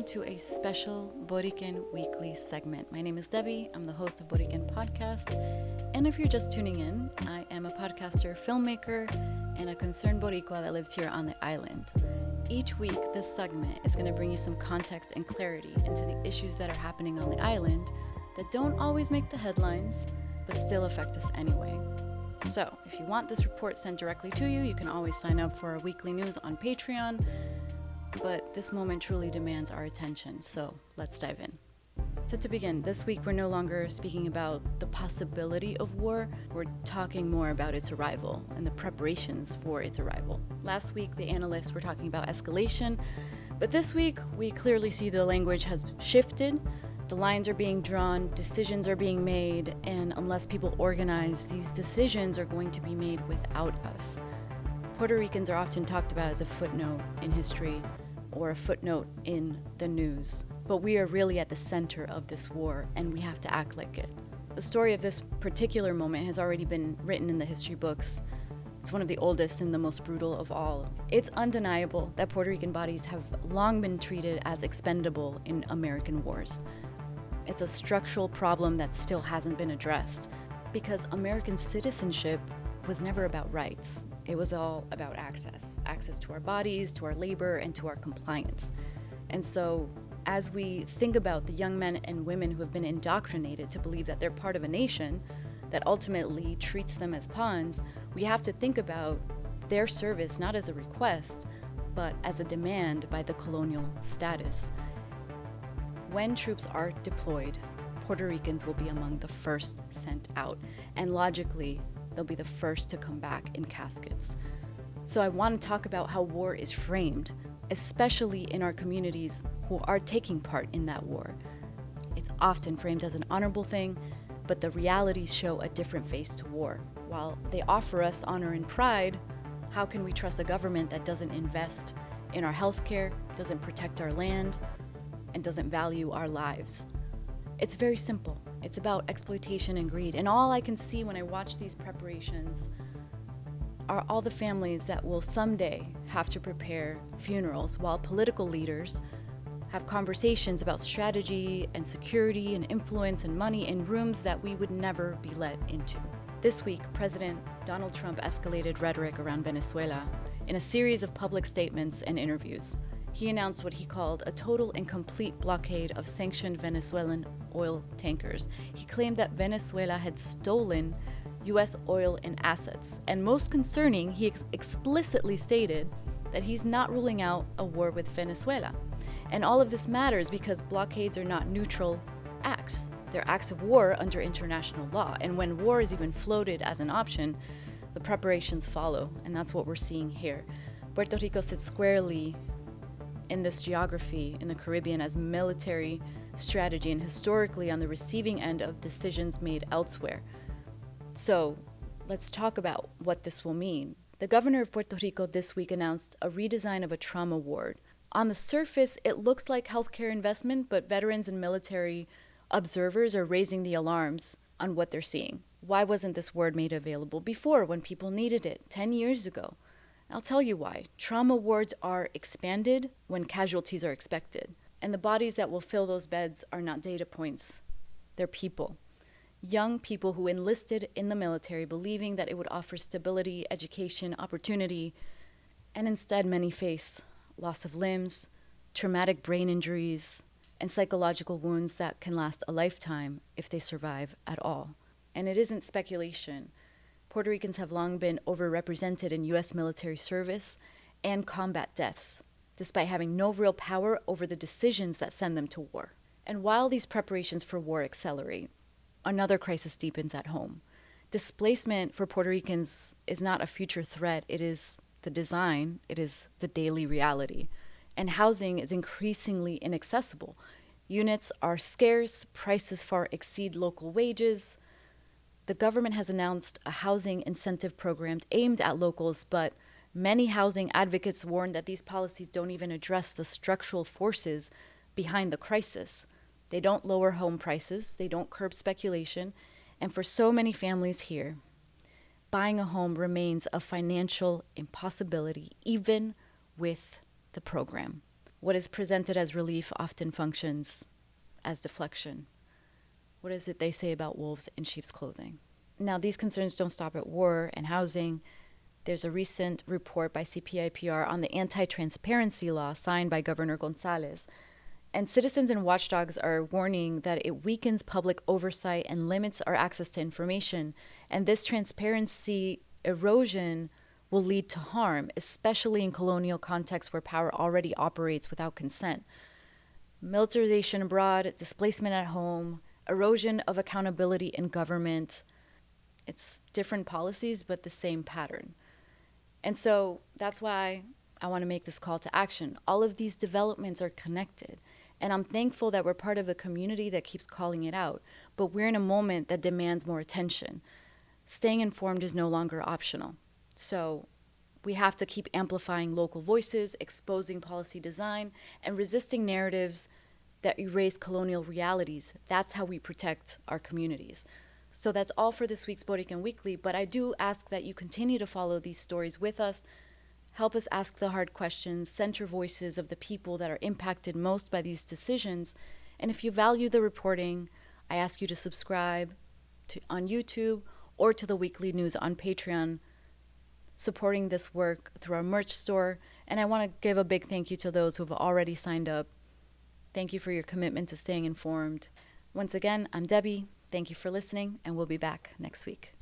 welcome to a special Boriken weekly segment. My name is Debbie. I'm the host of Boriken Podcast. And if you're just tuning in, I am a podcaster, filmmaker, and a concerned Boricua that lives here on the island. Each week, this segment is going to bring you some context and clarity into the issues that are happening on the island that don't always make the headlines, but still affect us anyway. So, if you want this report sent directly to you, you can always sign up for our weekly news on Patreon. But this moment truly demands our attention, so let's dive in. So to begin, this week we're no longer speaking about the possibility of war, we're talking more about its arrival and the preparations for its arrival. Last week the analysts were talking about escalation, but this week we clearly see the language has shifted, the lines are being drawn, decisions are being made, and unless people organize, these decisions are going to be made without us. Puerto Ricans are often talked about as a footnote in history or a footnote in the news, but we are really at the center of this war and we have to act like it. The story of this particular moment has already been written in the history books. It's one of the oldest and the most brutal of all. It's undeniable that Puerto Rican bodies have long been treated as expendable in American wars. It's a structural problem that still hasn't been addressed because American citizenship was never about rights. It was all about access to our bodies, to our labor, and to our compliance. And so as we think about the young men and women who have been indoctrinated to believe that they're part of a nation that ultimately treats them as pawns, we have to think about their service not as a request, but as a demand by the colonial status. When troops are deployed, Puerto Ricans will be among the first sent out, and logically, they'll be the first to come back in caskets. So I want to talk about how war is framed, especially in our communities who are taking part in that war. It's often framed as an honorable thing, but the realities show a different face to war. While they offer us honor and pride, how can we trust a government that doesn't invest in our healthcare, doesn't protect our land, and doesn't value our lives? It's very simple. It's about exploitation and greed. And all I can see when I watch these preparations are all the families that will someday have to prepare funerals while political leaders have conversations about strategy and security and influence and money in rooms that we would never be let into. This week, President Donald Trump escalated rhetoric around Venezuela in a series of public statements and interviews. He announced what he called a total and complete blockade of sanctioned Venezuelan oil tankers. He claimed that Venezuela had stolen U.S. oil and assets. And most concerning, he explicitly stated that he's not ruling out a war with Venezuela. And all of this matters because blockades are not neutral acts. They're acts of war under international law. And when war is even floated as an option, the preparations follow. And that's what we're seeing here. Puerto Rico sits squarely in this geography in the Caribbean as military strategy and historically on the receiving end of decisions made elsewhere. So let's talk about what this will mean. The governor of Puerto Rico this week announced a redesign of a trauma ward. On the surface, it looks like healthcare investment, but veterans and military observers are raising the alarms on what they're seeing. Why wasn't this ward made available before when people needed it 10 years ago? I'll tell you why. Trauma wards are expanded when casualties are expected. And the bodies that will fill those beds are not data points. They're people. Young people who enlisted in the military believing that it would offer stability, education, opportunity, and instead many face loss of limbs, traumatic brain injuries, and psychological wounds that can last a lifetime if they survive at all. And it isn't speculation. Puerto Ricans have long been overrepresented in U.S. military service and combat deaths, despite having no real power over the decisions that send them to war. And while these preparations for war accelerate, another crisis deepens at home. Displacement for Puerto Ricans is not a future threat, it is the design, it is the daily reality. And housing is increasingly inaccessible. Units are scarce, prices far exceed local wages. The government has announced a housing incentive program aimed at locals, but many housing advocates warn that these policies don't even address the structural forces behind the crisis. They don't lower home prices, they don't curb speculation, and for so many families here, buying a home remains a financial impossibility, even with the program. What is presented as relief often functions as deflection. What is it they say about wolves in sheep's clothing? Now, these concerns don't stop at war and housing. There's a recent report by CPIPR on the anti-transparency law signed by Governor Gonzalez. And citizens and watchdogs are warning that it weakens public oversight and limits our access to information. And this transparency erosion will lead to harm, especially in colonial contexts where power already operates without consent. Militarization abroad, displacement at home, erosion of accountability in government. It's different policies, but the same pattern. And so that's why I want to make this call to action. All of these developments are connected. And I'm thankful that we're part of a community that keeps calling it out. But we're in a moment that demands more attention. Staying informed is no longer optional. So we have to keep amplifying local voices, exposing policy design, and resisting narratives that erase colonial realities. That's how we protect our communities. So that's all for this week's Boriken Weekly, but I do ask that you continue to follow these stories with us. Help us ask the hard questions, center voices of the people that are impacted most by these decisions. And if you value the reporting, I ask you to subscribe on YouTube or to the weekly news on Patreon, supporting this work through our merch store. And I want to give a big thank you to those who have already signed up. Thank you for your commitment to staying informed. Once again, I'm Debbie. Thank you for listening, and we'll be back next week.